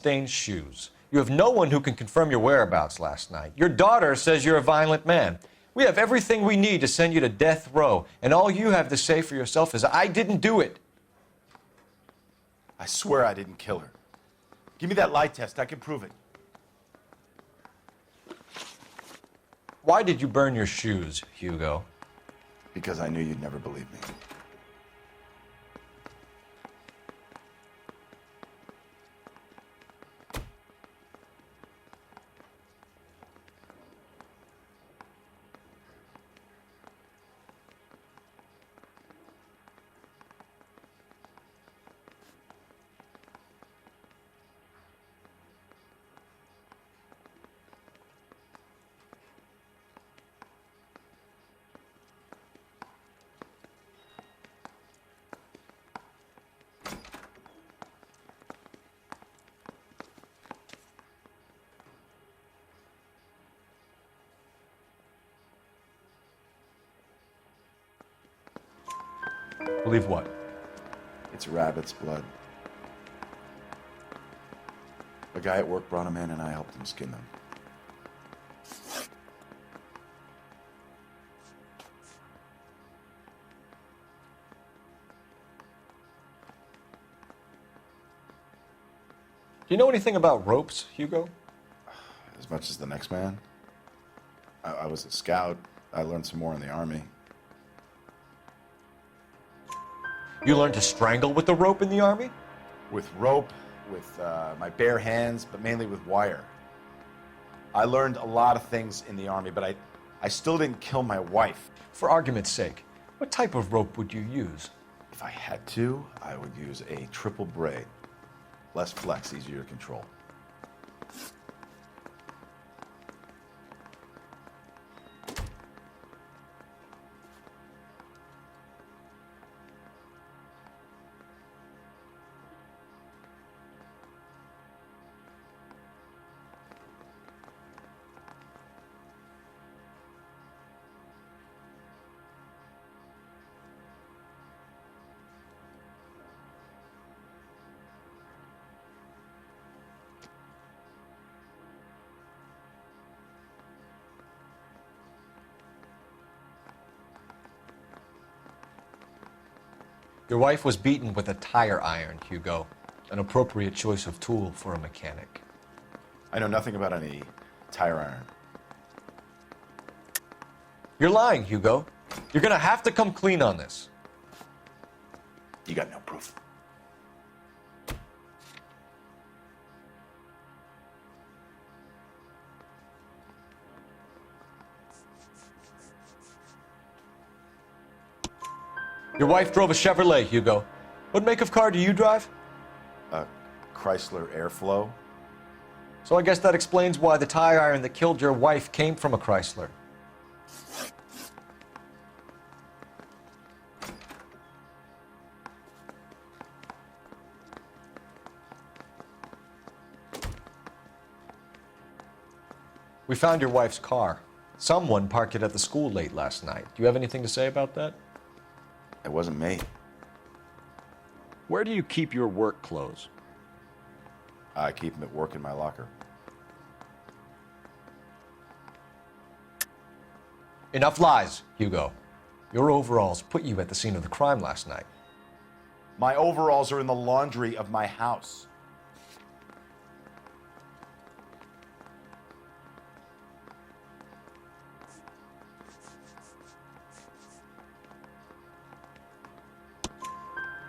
stained shoes. You have no one who can confirm your whereabouts last night. Your daughter says you're a violent man. We have everything we need to send you to death row, and all you have to say for yourself is, I didn't do it. I swear I didn't kill her. Give me that lie test. I can prove it. Why did you burn your shoes, Hugo? Because I knew you'd never believe me. Believe what? It's rabbit's blood. A guy at work brought him in and I helped him skin them. Do you know anything about ropes, Hugo? As much as the next man. I was a scout. I learned some more in the army. You learned to strangle with the rope in the army? With rope, with my bare hands, but mainly with wire. I learned a lot of things in the army, but I still didn't kill my wife. For argument's sake, what type of rope would you use? If I had to, I would use a triple braid. Less flex, easier to control. Your wife was beaten with a tire iron, Hugo. An appropriate choice of tool for a mechanic. I know nothing about any tire iron. You're lying, Hugo. You're gonna have to come clean on this. You got no proof. Your wife drove a Chevrolet, Hugo. What make of car do you drive? A Chrysler Airflow. So I guess that explains why the tire iron that killed your wife came from a Chrysler. We found your wife's car. Someone parked it at the school late last night. Do you have anything to say about that? It wasn't me. Where do you keep your work clothes? I keep them at work in my locker. Enough lies, Hugo. Your overalls put you at the scene of the crime last night. My overalls are in the laundry of my house.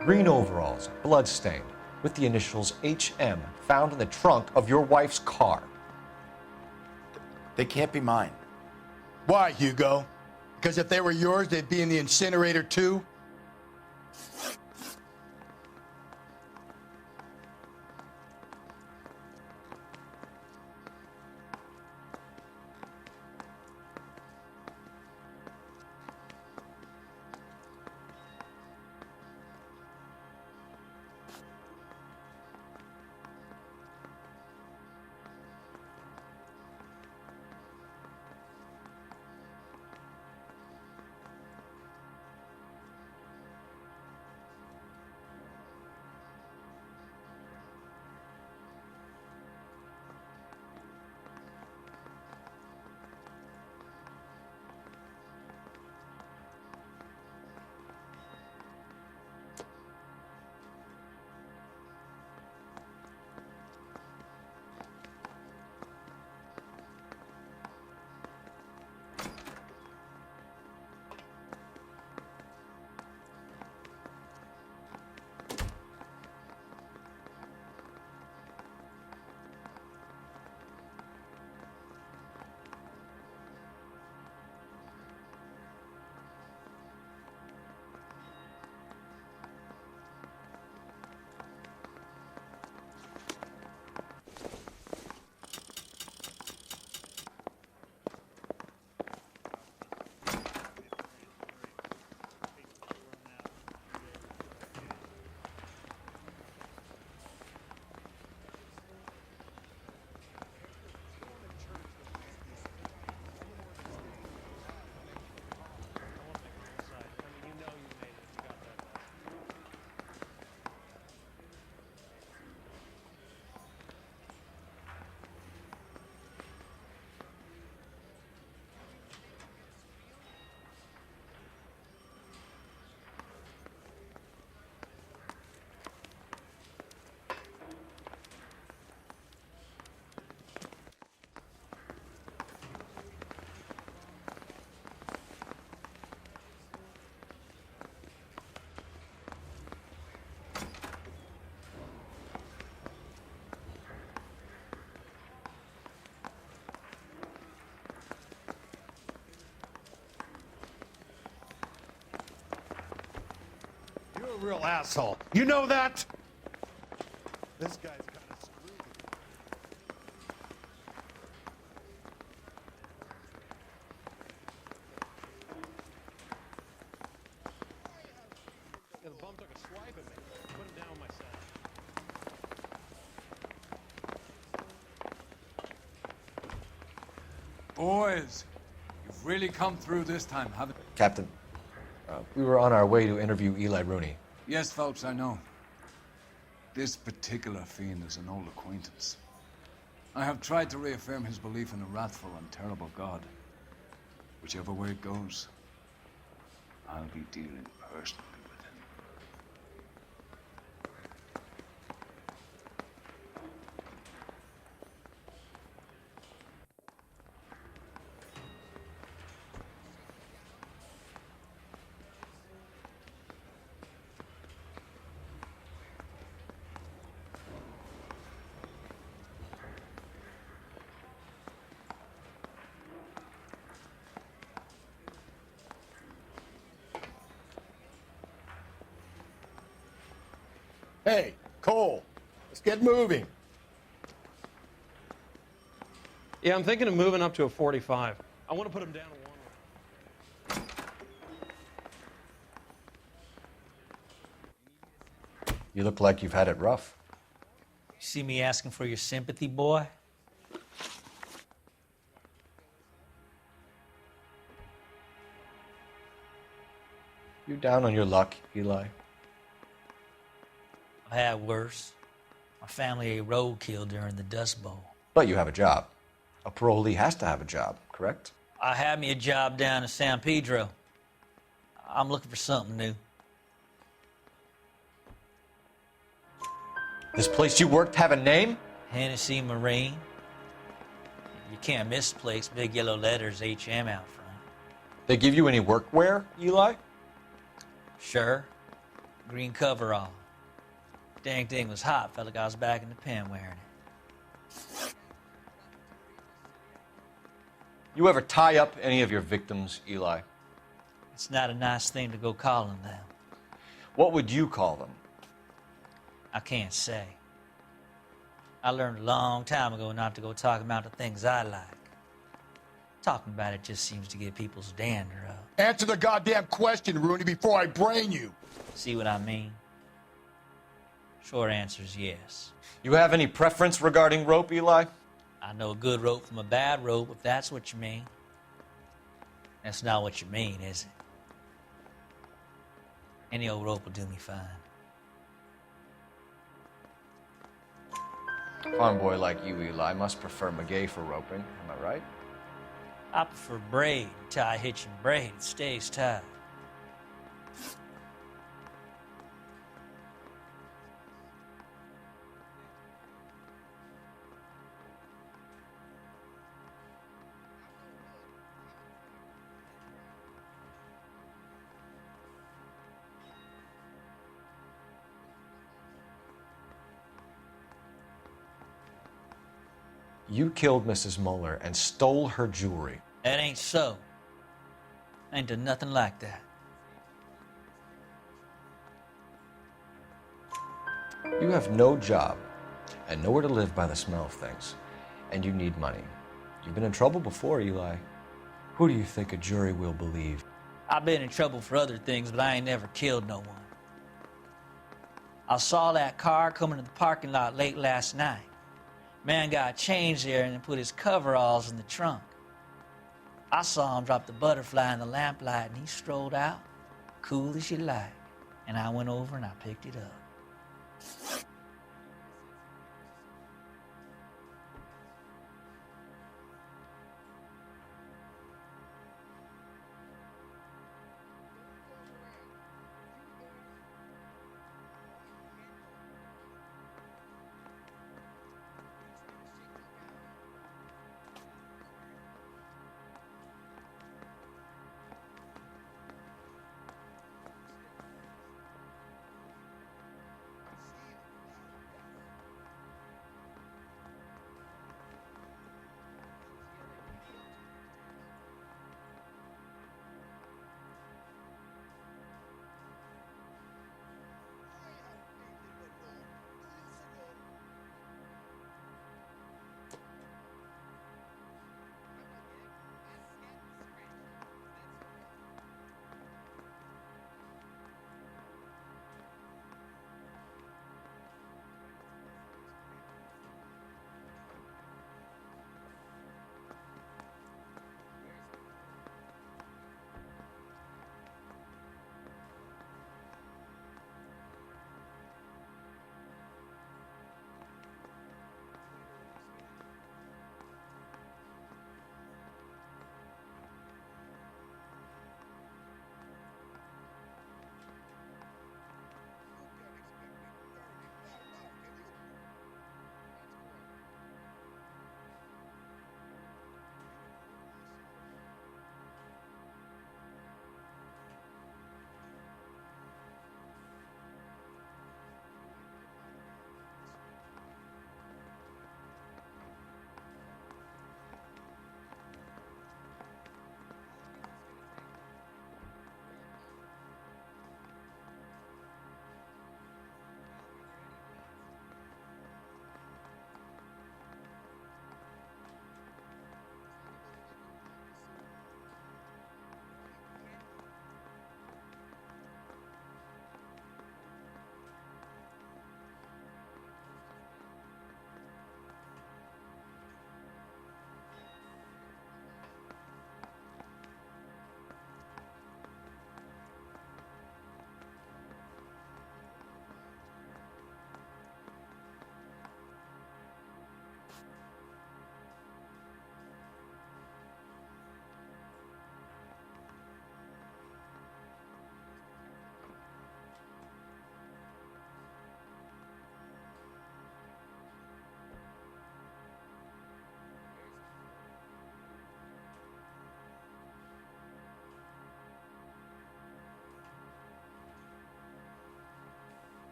Green overalls, blood-stained, with the initials HM found in the trunk of your wife's car. They can't be mine. Why, Hugo? Because if they were yours, they'd be in the incinerator too? a real asshole. You know that? This guy's kind of screwed. Yeah, the bum took a swipe at me. Put him down with my sack. Boys, you've really come through this time, haven't you? Captain, we were on our way to interview Eli Rooney. Yes, Phelps, I know. This particular fiend is an old acquaintance. I have tried to reaffirm his belief in a wrathful and terrible God. Whichever way it goes, I'll be dealing personally with him. Hey, Cole, let's get moving. Yeah, I'm thinking of moving up to a 45. I want to put him down to 1. You look like you've had it rough. See me asking for your sympathy, boy? You down on your luck, Eli? I've had worse. My family ate roadkill during the Dust Bowl. But you have a job. A parolee has to have a job, correct? I had me a job down in San Pedro. I'm looking for something new. This place you worked have a name? Hennessy Marine. You can't miss the place. Big yellow letters, HM out front. They give you any workwear, Eli? Sure. Green coverall. Dang thing was hot. Felt like I was back in the pen wearing it. You ever tie up any of your victims, Eli? It's not a nice thing to go calling them. What would you call them? I can't say. I learned a long time ago not to go talking about the things I like. Talking about it just seems to get people's dander up. Answer the goddamn question, Rooney, before I brain you. See what I mean? Short answer is yes. You have any preference regarding rope, Eli? I know a good rope from a bad rope, if that's what you mean. That's not what you mean, is it? Any old rope will do me fine. A farm boy like you, Eli, must prefer Magay for roping. Am I right? I prefer braid, tie, hitch, and braid. It stays tied. You killed Mrs. Muller and stole her jewelry. That ain't so. I ain't done nothing like that. You have no job and nowhere to live by the smell of things, and you need money. You've been in trouble before, Eli. Who do you think a jury will believe? I've been in trouble for other things, but I ain't never killed no one. I saw that car coming to the parking lot late last night. Man got changed there and then put his coveralls in the trunk. I saw him drop the butterfly in the lamplight and he strolled out, cool as you like. And I went over and I picked it up.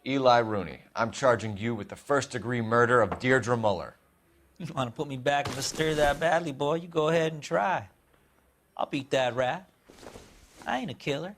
Eli Rooney, I'm charging you with the first-degree murder of Deirdre Muller. You want to put me back in the stir that badly, boy? You go ahead and try. I'll beat that rap. I ain't a killer.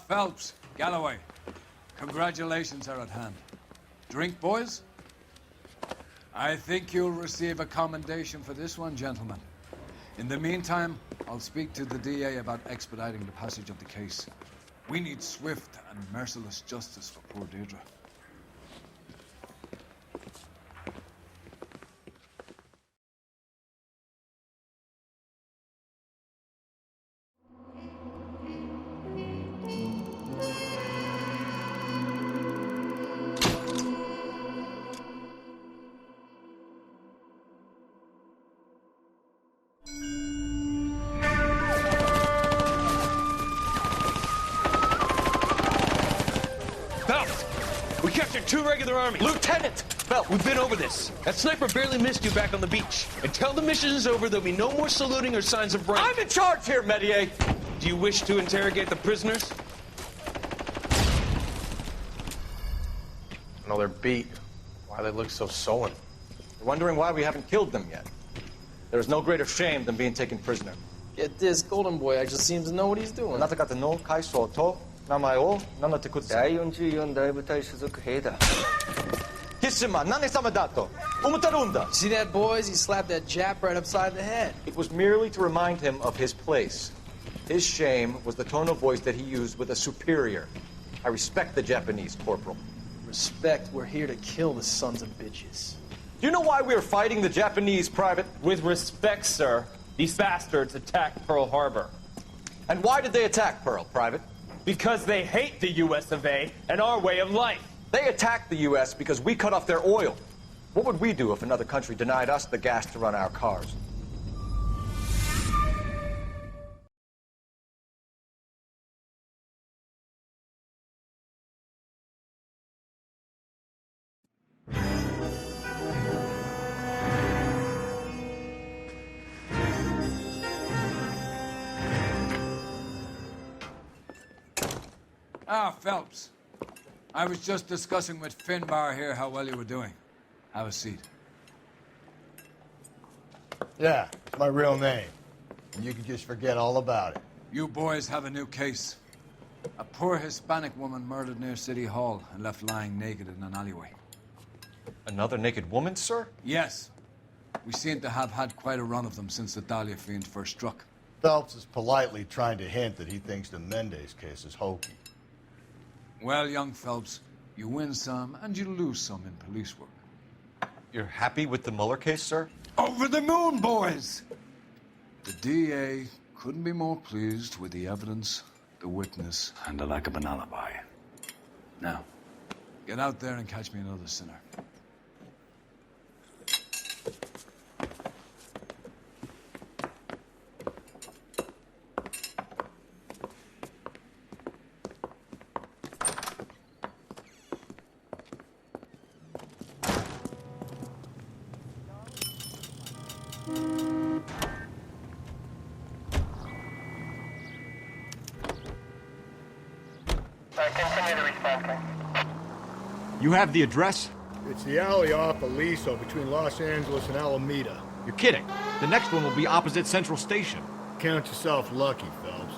Phelps, Galloway, congratulations are at hand. Drink, boys? I think you'll receive a commendation for this one, gentlemen. In the meantime, I'll speak to the DA about expediting the passage of the case. We need swift and merciless justice for poor Deirdre. We captured 2 regular armies. Lieutenant! Phelps! We've been over this. That sniper barely missed you back on the beach. Until the mission is over, there'll be no more saluting or signs of rank. I'm in charge here, Medier! Do you wish to interrogate the prisoners? No, they're beat. Why they look so sullen? You're wondering why we haven't killed them yet. There is no greater shame than being taken prisoner. Get this, Golden Boy actually seems to know what he's doing. 나타가는 카이소 토 나마요 나나테쿠츠. 야이온주의원 나이부타이 수속해다. 히스마 나네 사마다토 우무타룬다. See that, boys? He slapped that Jap right upside the head. It was merely to remind him of his place. His shame was the tone of voice that he used with a superior. I respect the Japanese, Corporal. Respect, we're here to kill the sons of bitches. Do you know why we are fighting the Japanese, Private? With respect, sir, these bastards attacked Pearl Harbor. And why did they attack Pearl, Private? Because they hate the US of A and our way of life. They attacked the U.S. because we cut off their oil. What would we do if another country denied us the gas to run our cars? Phelps. I was just discussing with Finbar here how well you were doing. Have a seat. Yeah, it's my real name. And you can just forget all about it. You boys have a new case. A poor Hispanic woman murdered near City Hall and left lying naked in an alleyway. Another naked woman, sir? Yes. We seem to have had quite a run of them since the Dahlia fiend first struck. Phelps is politely trying to hint that he thinks the Mendez case is hokey. Well, young Phelps, you win some and you lose some in police work. You're happy with the Mueller case, sir? Over the moon, boys! The DA couldn't be more pleased with the evidence, the witness, and the lack of an alibi. Now, get out there and catch me another sinner. You have the address? It's the alley off Aliso between Los Angeles and Alameda. You're kidding. The next one will be opposite Central Station. Count yourself lucky, Phelps.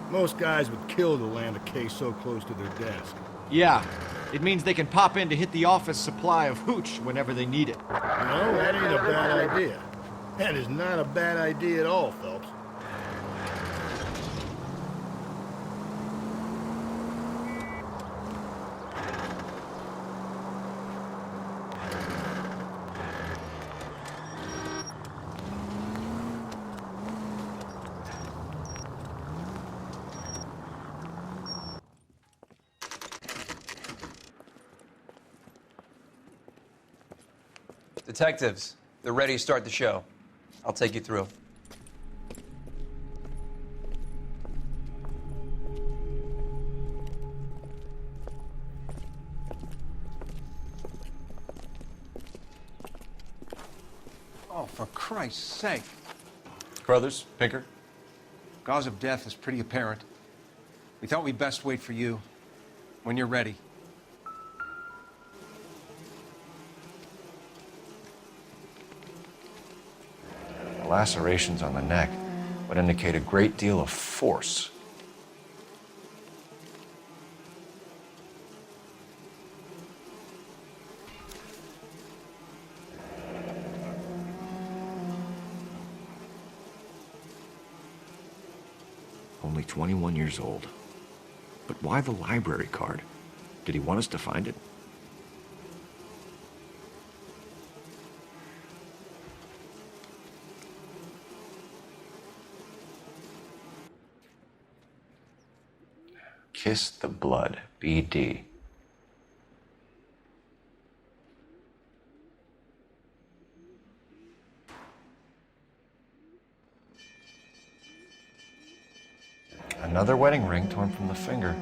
Most guys would kill to land a case so close to their desk. Yeah, it means they can pop in to hit the office supply of hooch whenever they need it. You know, that ain't a bad idea. That is not a bad idea at all, Phelps. Detectives, They're ready to start the show. I'll take you through. Oh, for Christ's sake. Crothers, Pinker. Cause of death is pretty apparent. We thought we'd best wait for you. When you're ready. The lacerations on the neck would indicate a great deal of force. Only 21 years old. But why the library card? Did he want us to find it? Kiss the blood, BD. Another wedding ring torn from the finger.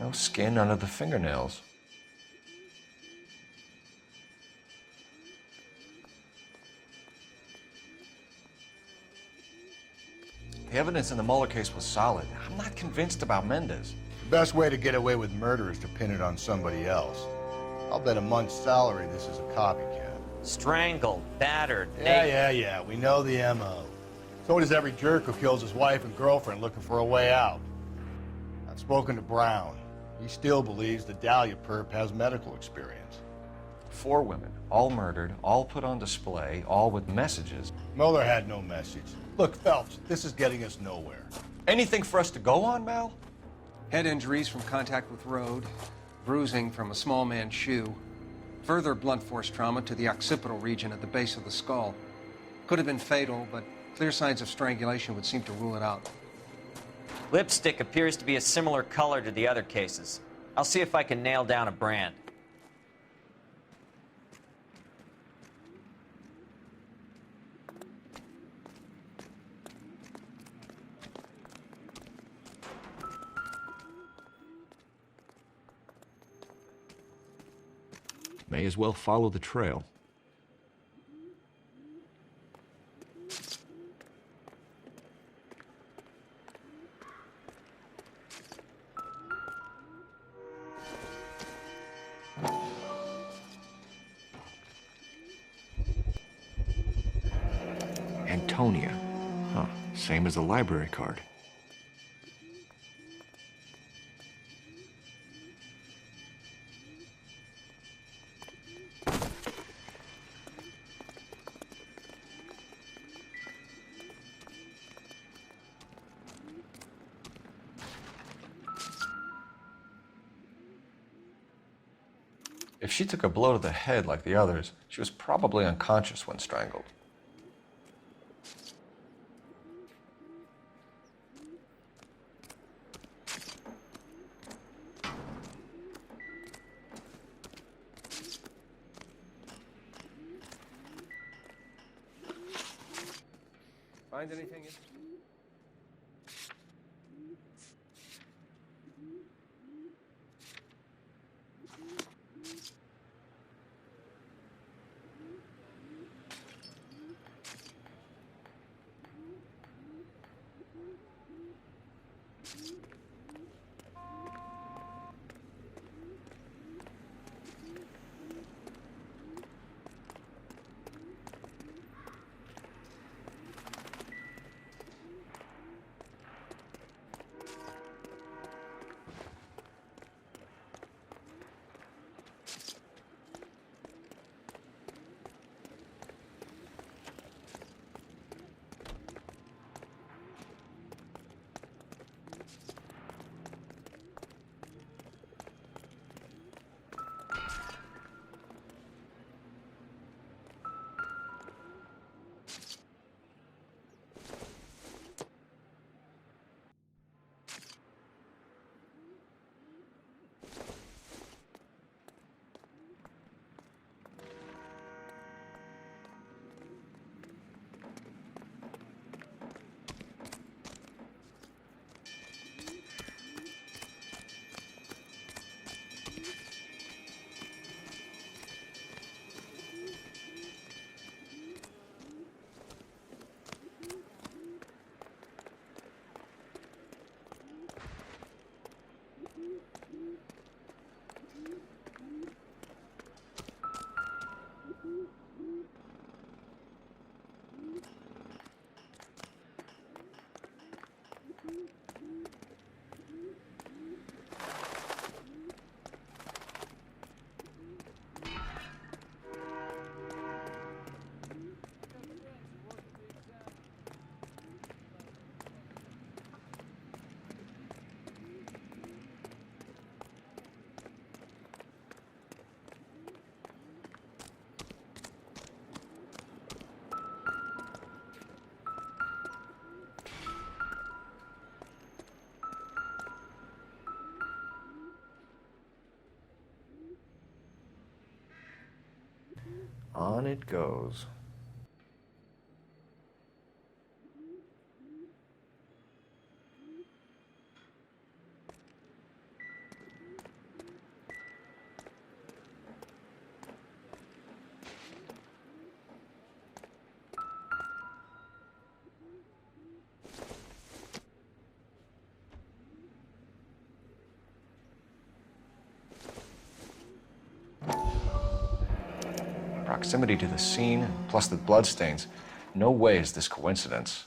No skin under the fingernails. The evidence in the Mueller case was solid. I'm not convinced about Mendez. The best way to get away with murder is to pin it on somebody else. I'll bet a month's salary this is a copycat. Strangled, battered, Yeah, we know the M.O. So does every jerk who kills his wife and girlfriend looking for a way out. I've spoken to Brown. He still believes the Dahlia perp has medical experience. 4 women, all murdered, all put on display, all with messages. Mueller had no message. Look, Phelps, this is getting us nowhere. Anything for us to go on, Mal? Head injuries from contact with road, bruising from a small man's shoe, further blunt force trauma to the occipital region at the base of the skull. Could have been fatal, but clear signs of strangulation would seem to rule it out. Lipstick appears to be a similar color to the other cases. I'll see if I can nail down a brand. May as well follow the trail. Antonia. Huh, same as the library card. If she took a blow to the head like the others, she was probably unconscious when strangled. Find anything interesting? On it goes. Proximity to the scene, plus the bloodstains. No way is this coincidence.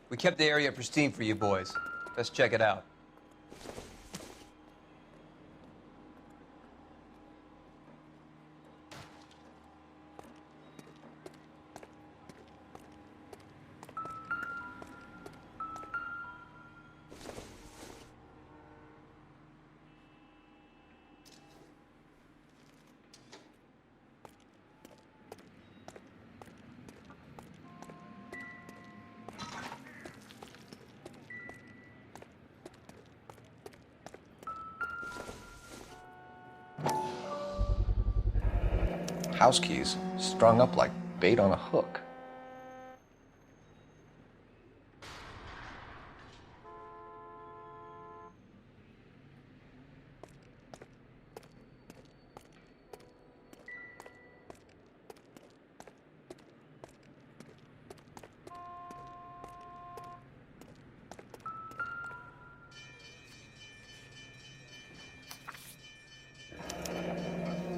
We kept the area pristine for you boys. Let's check it out. House keys strung up like bait on a hook.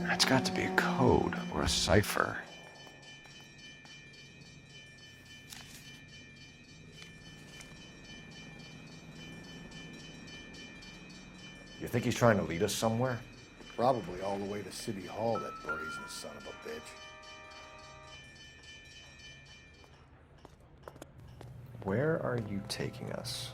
That's got to be a code or a cipher. You think he's trying to lead us somewhere? Probably all the way to City Hall, that brazen son of a bitch. Where are you taking us?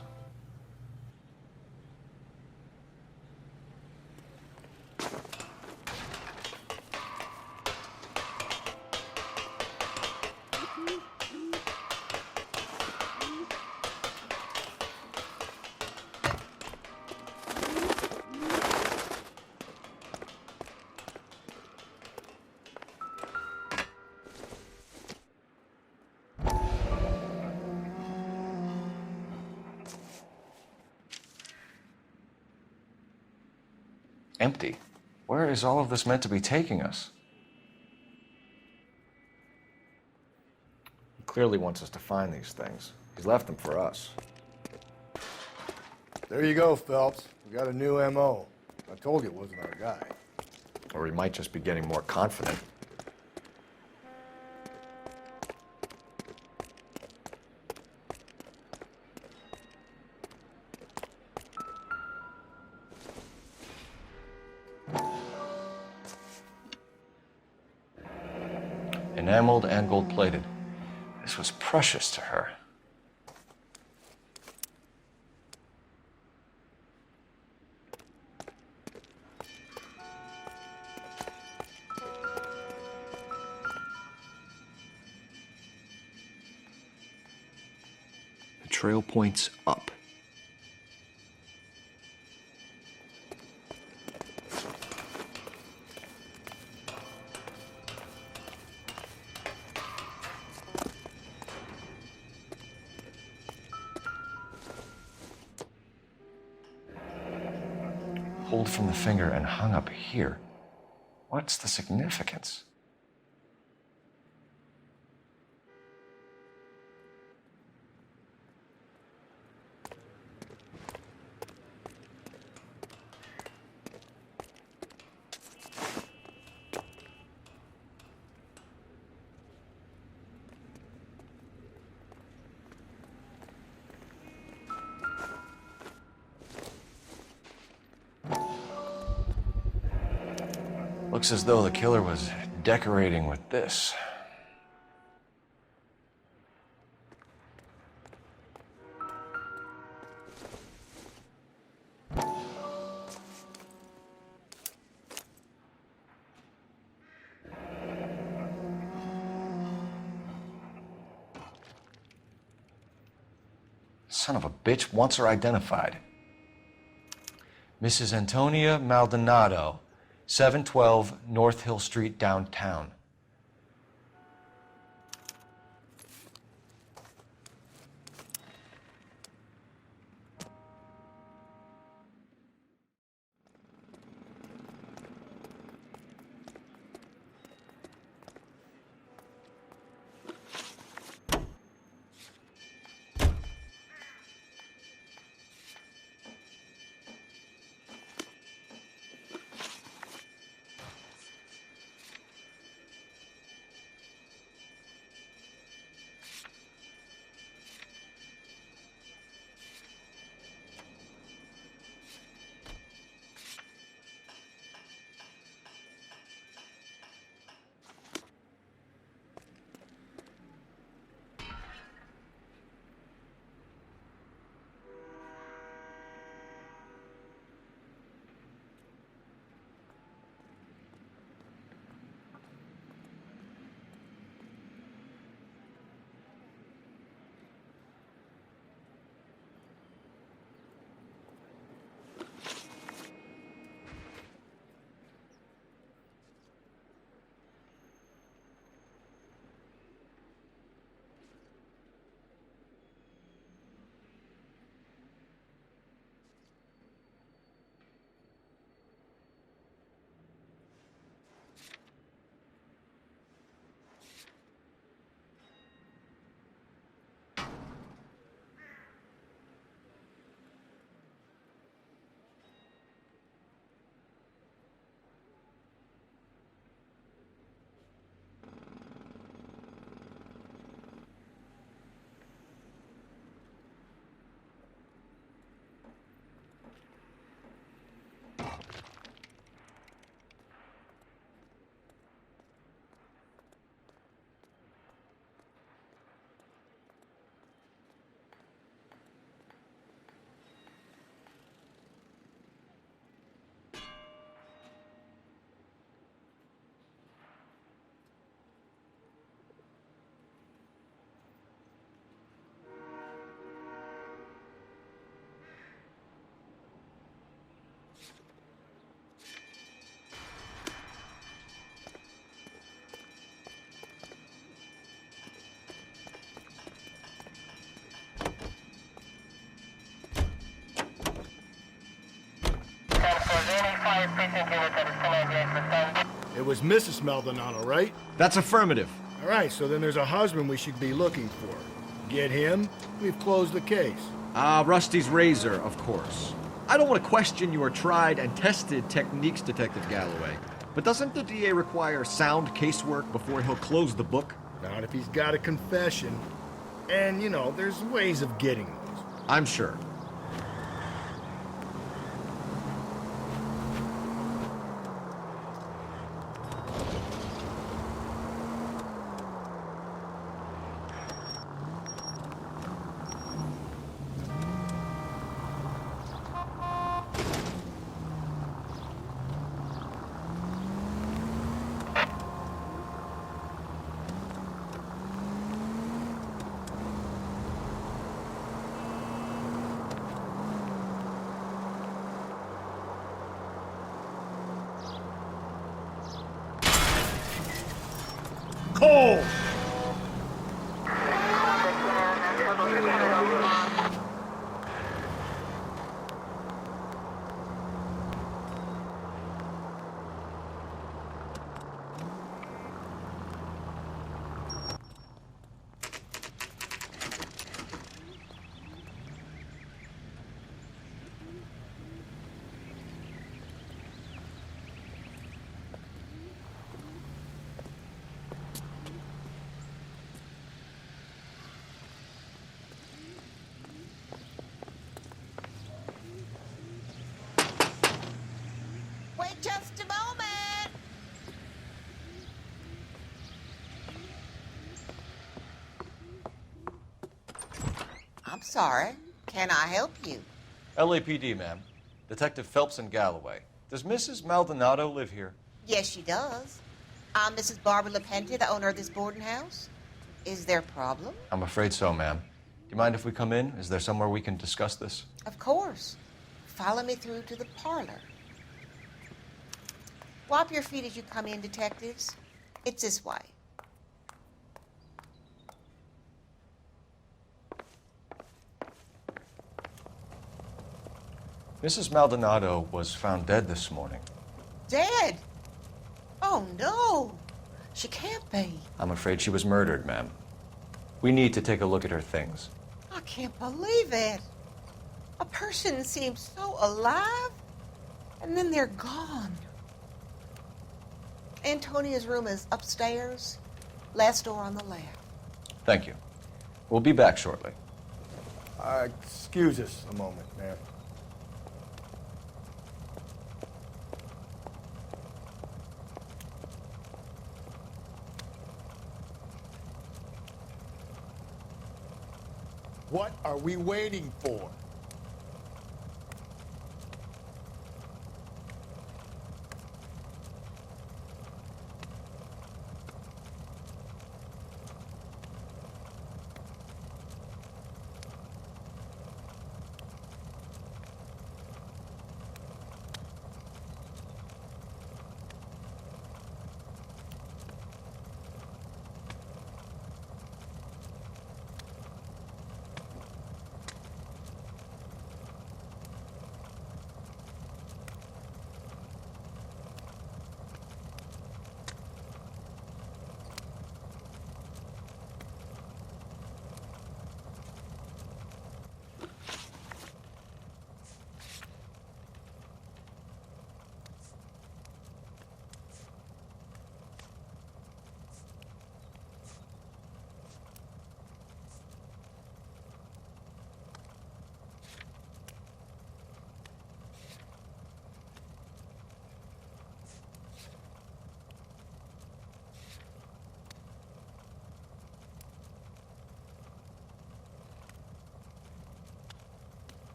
Empty. Where is all of this meant to be taking us? He clearly wants us to find these things. He's left them for us. There you go, Phelps. We got a new M.O. I told you it wasn't our guy. Or he might just be getting more confident. Enameled and gold-plated. This was precious to her. The trail points up. Pulled from the finger and hung up here. What's the significance? Looks as though the killer was decorating with this. Son of a bitch wants her identified. Mrs. Antonia Maldonado, 712 North Hill Street, downtown. It was Mrs. Maldonado, right? That's affirmative. All right, so then there's a husband we should be looking for. Get him, we've closed the case. Rusty's razor, of course. I don't want to question your tried and tested techniques, Detective Galloway. But doesn't the DA require sound casework before he'll close the book? Not if he's got a confession. And, you know, there's ways of getting those. I'm sure. Just a moment. I'm sorry. Can I help you? LAPD, ma'am. Detective Phelps and Galloway. Does Mrs. Maldonado live here? Yes, she does. I'm Mrs. Barbara LaPente, the owner of this boarding house. Is there a problem? I'm afraid so, ma'am. Do you mind if we come in? Is there somewhere we can discuss this? Of course. Follow me through to the parlor. Wipe your feet as you come in, detectives. It's this way. Mrs. Maldonado was found dead this morning. Dead? Oh, no. She can't be. I'm afraid she was murdered, ma'am. We need to take a look at her things. I can't believe it. A person seems so alive, and then they're gone. Antonia's room is upstairs, last door on the left. Thank you. We'll be back shortly. Excuse us a moment, ma'am. What are we waiting for?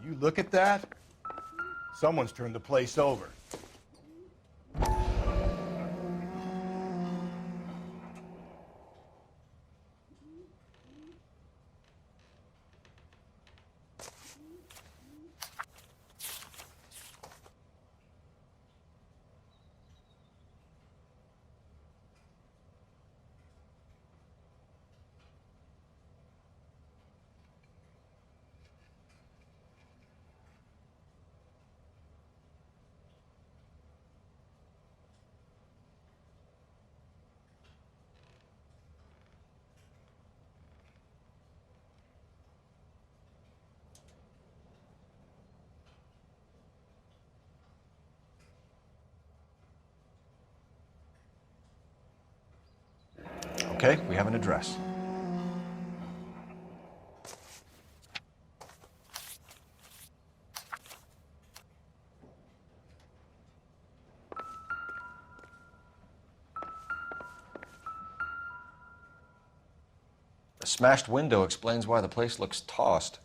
You look at that? Someone's turned the place over. Okay, we have an address. The smashed window explains why the place looks tossed.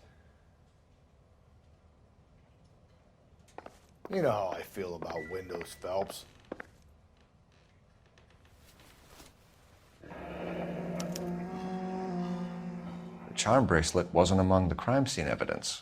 You know how I feel about windows, Phelps. The charm bracelet wasn't among the crime scene evidence.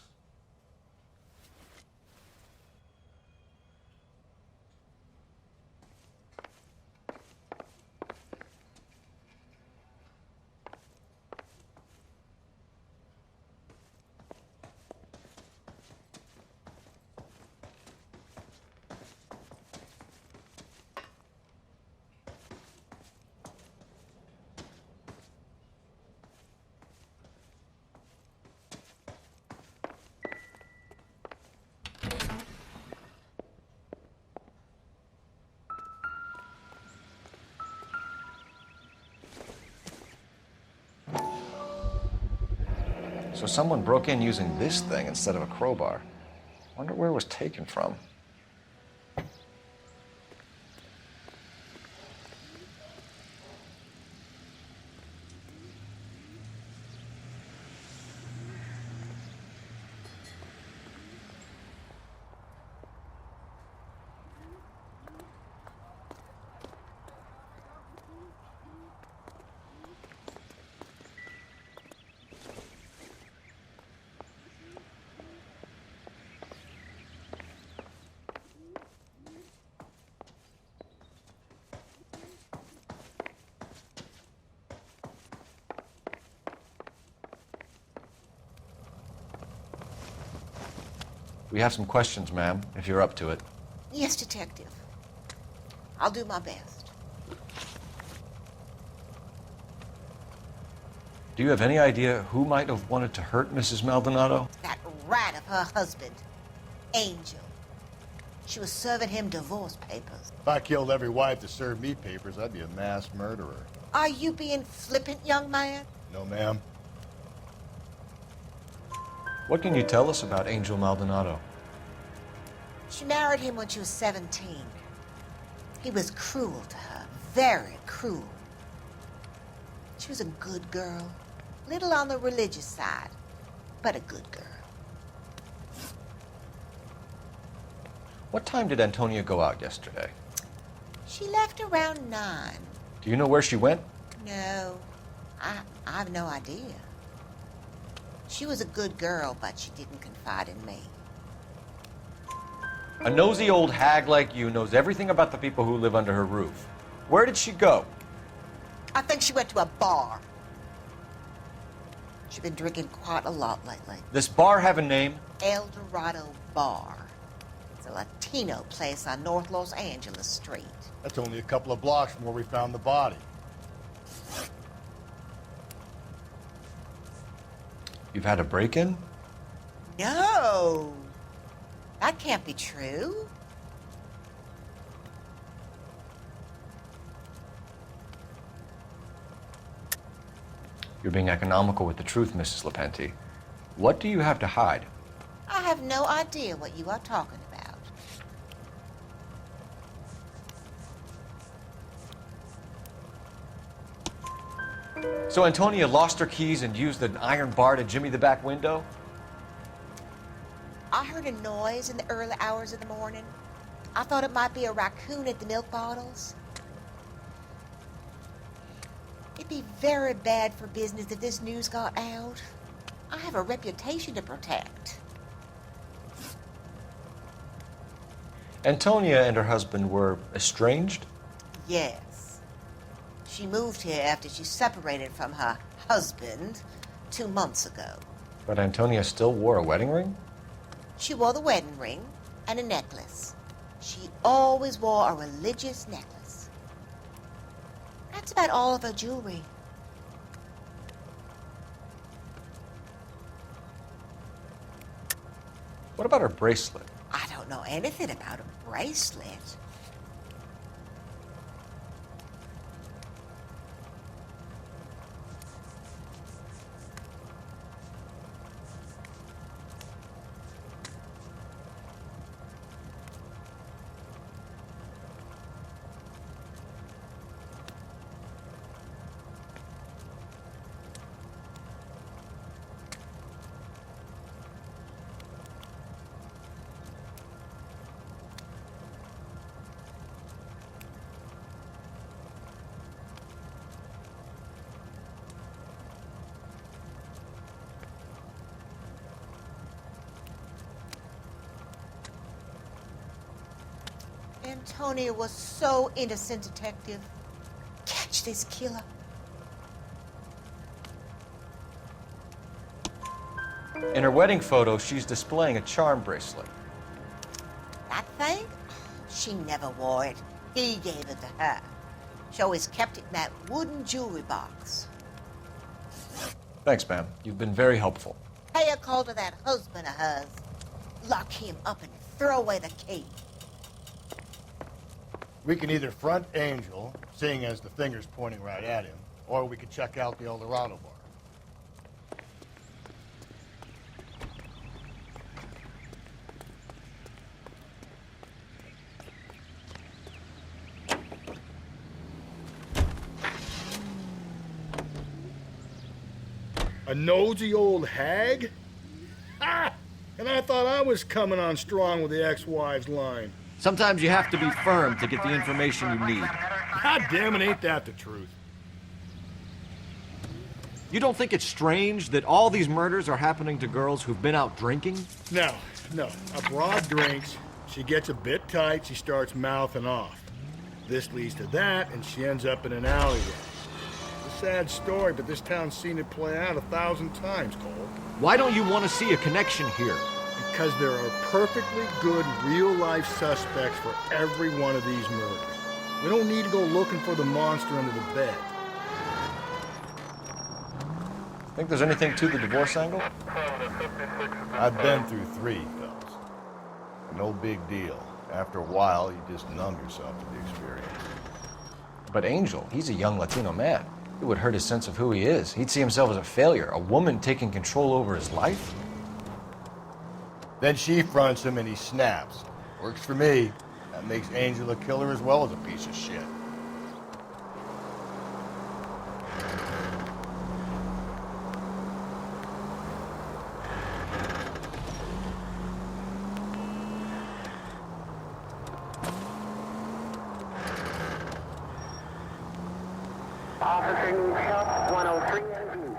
So someone broke in using this thing instead of a crowbar. Wonder where it was taken from. We have some questions, ma'am, if you're up to it. Yes, Detective. I'll do my best. Do you have any idea who might have wanted to hurt Mrs. Maldonado? That rat of her husband, Angel. She was serving him divorce papers. If I killed every wife to serve me papers, I'd be a mass murderer. Are you being flippant, young man? No, ma'am. What can you tell us about Angel Maldonado? She married him when she was 17. He was cruel to her, very cruel. She was a good girl, little on the religious side, but a good girl. What time did Antonia go out yesterday? She left around 9. Do you know where she went? No, I have no idea. She was a good girl, but she didn't confide in me. A nosy old hag like you knows everything about the people who live under her roof. Where did she go? I think she went to a bar. She's been drinking quite a lot lately. This bar have a name? El Dorado Bar. It's a Latino place on North Los Angeles Street. That's only a couple of blocks from where we found the body. You've had a break-in? No! That can't be true. You're being economical with the truth, Mrs. Lepenti. What do you have to hide? I have no idea what you are talking about. So Antonia lost her keys and used an iron bar to jimmy the back window? I heard a noise in the early hours of the morning. I thought it might be a raccoon at the milk bottles. It'd be very bad for business if this news got out. I have a reputation to protect. Antonia and her husband were estranged? Yes. She moved here after she separated from her husband 2 months ago. But Antonia still wore a wedding ring? She wore the wedding ring and a necklace. She always wore a religious necklace. That's about all of her jewelry. What about her bracelet? I don't know anything about a bracelet. Antonia was so innocent, Detective. Catch this killer. In her wedding photo, she's displaying a charm bracelet. That thing? She never wore it. He gave it to her. She always kept it in that wooden jewelry box. Thanks, ma'am. You've been very helpful. Pay a call to that husband of hers. Lock him up and throw away the key. We can either front Angel, seeing as the finger's pointing right at him, or we could check out the El Dorado bar. A nosy old hag? Ah! And I thought I was coming on strong with the ex-wives line. Sometimes you have to be firm to get the information you need. God damn it, ain't that the truth? You don't think it's strange that all these murders are happening to girls who've been out drinking? No. A broad drinks, she gets a bit tight, she starts mouthing off. This leads to that, and she ends up in an alleyway. It's a sad story, but this town's seen it play out 1,000 times, Cole. Why don't you want to see a connection here? Because there are perfectly good real-life suspects for every one of these murders. We don't need to go looking for the monster under the bed. Think there's anything to the divorce angle? I've been through 3, fellas. No big deal. After a while, you just numb yourself to the experience. But Angel, he's a young Latino man. It would hurt his sense of who he is. He'd see himself as a failure, a woman taking control over his life. Then she fronts him and he snaps. Works for me. That makes Angel a killer as well as a piece of shit. Officer needs help, 103 in view.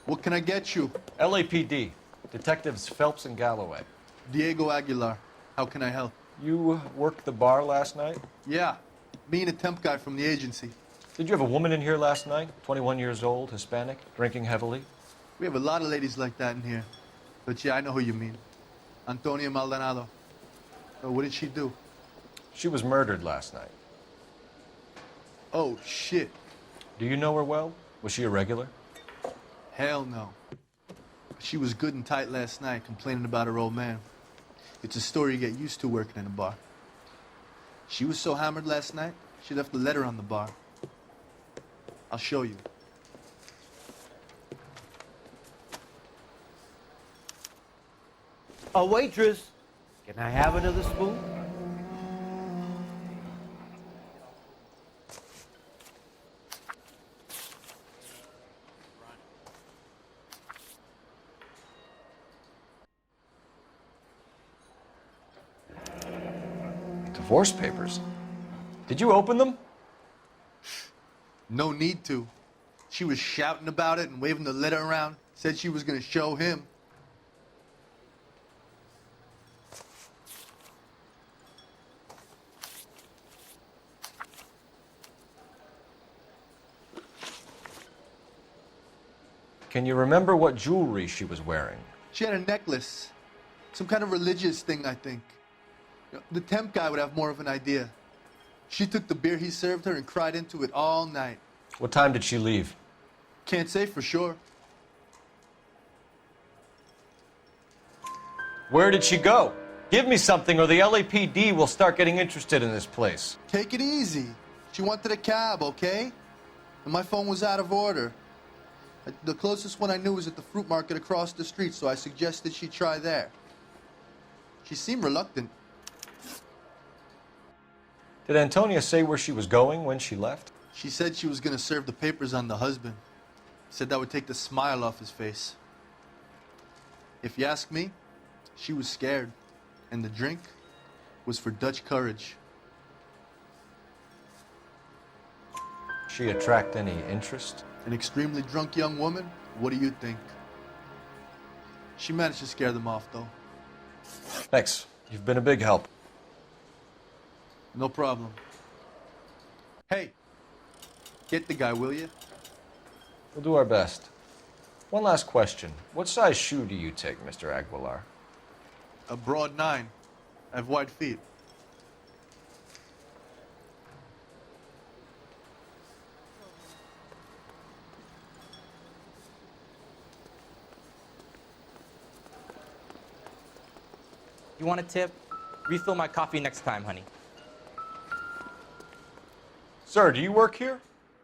What can I get you? LAPD. Detectives Phelps and Galloway. Diego Aguilar. How can I help? You worked the bar last night? Yeah. Me and a temp guy from the agency. Did you have a woman in here last night? 21 years old, Hispanic, drinking heavily? We have a lot of ladies like that in here. But yeah, I know who you mean. Antonia Maldonado. So what did she do? She was murdered last night. Oh, shit. Do you know her well? Was she a regular? Hell no. She was good and tight last night, complaining about her old man. It's a story you get used to working in a bar. She was so hammered last night, she left a letter on the bar. I'll show you. A waitress, can I have another spoon? Divorce papers. Did you open them? No need to. She was shouting about it and waving the letter around. Said she was going to show him. Can you remember what jewelry she was wearing? She had a necklace. Some kind of religious thing, I think. The temp guy would have more of an idea. She took the beer he served her and cried into it all night. What time did she leave? Can't say for sure. Where did she go? Give me something or the LAPD will start getting interested in this place. Take it easy. She wanted a cab, okay? And my phone was out of order. The closest one I knew was at the fruit market across the street, so I suggested she try there. She seemed reluctant. Did Antonia say where she was going when she left? She said she was going to serve the papers on the husband. Said that would take the smile off his face. If you ask me, she was scared. And the drink was for Dutch courage. She attract any interest? An extremely drunk young woman? What do you think? She managed to scare them off, though. Thanks. You've been a big help. No problem. Hey, get the guy, will you? We'll do our best. One last question. What size shoe do you take, Mr. Aguilar? A broad 9. I have wide feet. You want a tip? Refill my coffee next time, honey. Sir, do you work here?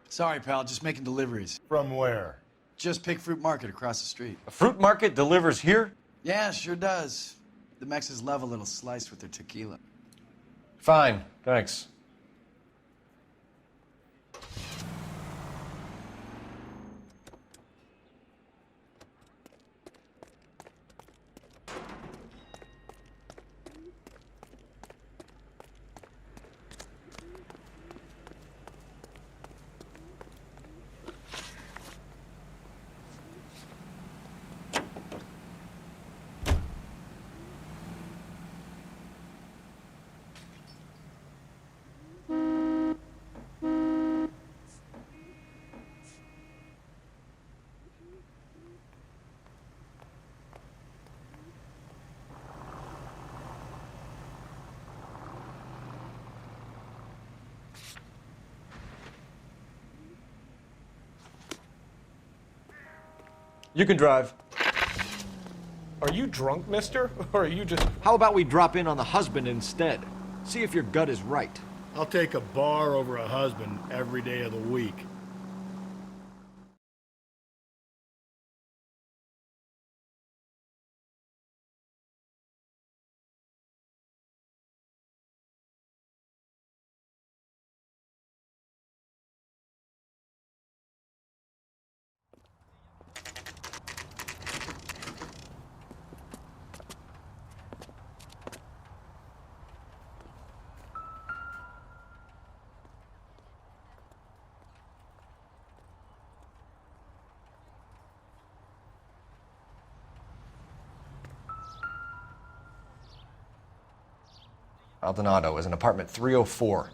Sorry, pal, just making deliveries. From where? Just Pig Fruit Market across the street. A fruit market delivers here? Yeah, sure does. The Mexes love a little slice with their tequila. Fine, thanks. You can drive. Are you drunk, mister? Or are you just... How about we drop in on the husband instead? See if your gut is right. I'll take a bar over a husband every day of the week. Maldonado is in apartment 304.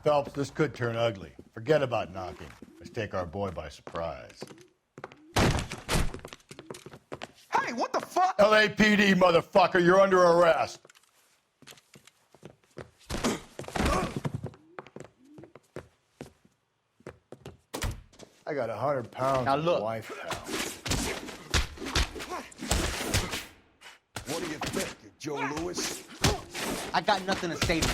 Phelps, this could turn ugly. Forget about knocking. Let's take our boy by surprise. Hey, what the fuck? LAPD, motherfucker, you're under arrest. I got 100 pounds Now of look. wife now. What do you think, you Joe Louis? I got nothing to say to you.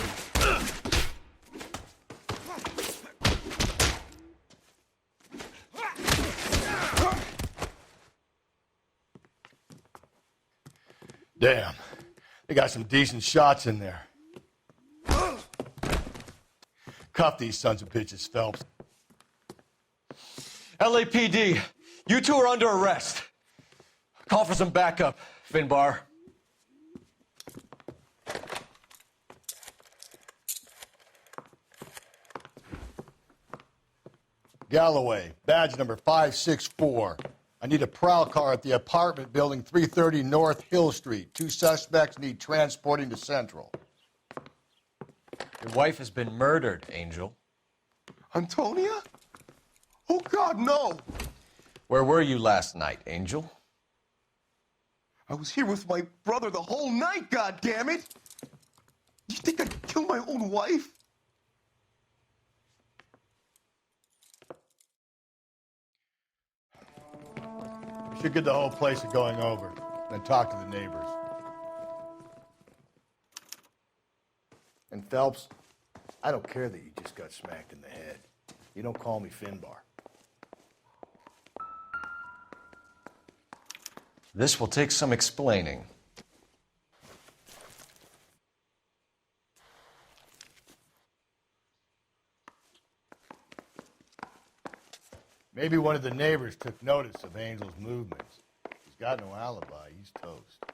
Damn, they got some decent shots in there. Cuff these sons of bitches, Phelps. LAPD, you two are under arrest. Call for some backup, Finbar. Galloway, badge number 564. I need a prowl car at the apartment building 330 North Hill Street. 2 suspects need transporting to Central. Your wife has been murdered, Angel. Antonia? Oh, God, no! Where were you last night, Angel? I was here with my brother the whole night, goddammit! You think I'd kill my own wife? We should get the whole place going over, then talk to the neighbors. And Phelps, I don't care that you just got smacked in the head. You don't call me Finbar. This will take some explaining. Maybe one of the neighbors took notice of Angel's movements. He's got no alibi. He's toast.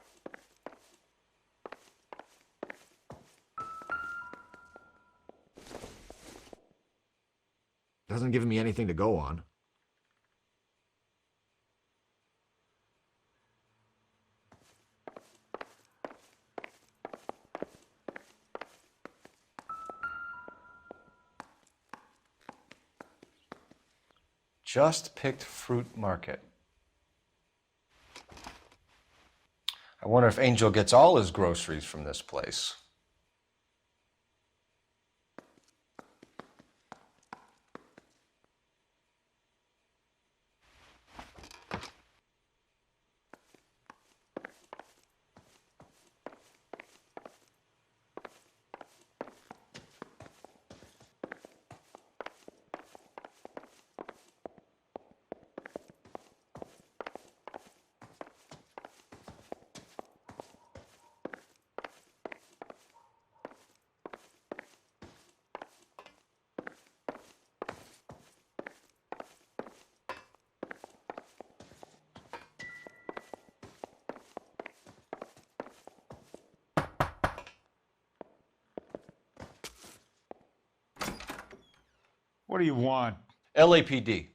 Hasn't given me anything to go on. Just picked fruit market. I wonder if Angel gets all his groceries from this place. What do you want? LAPD.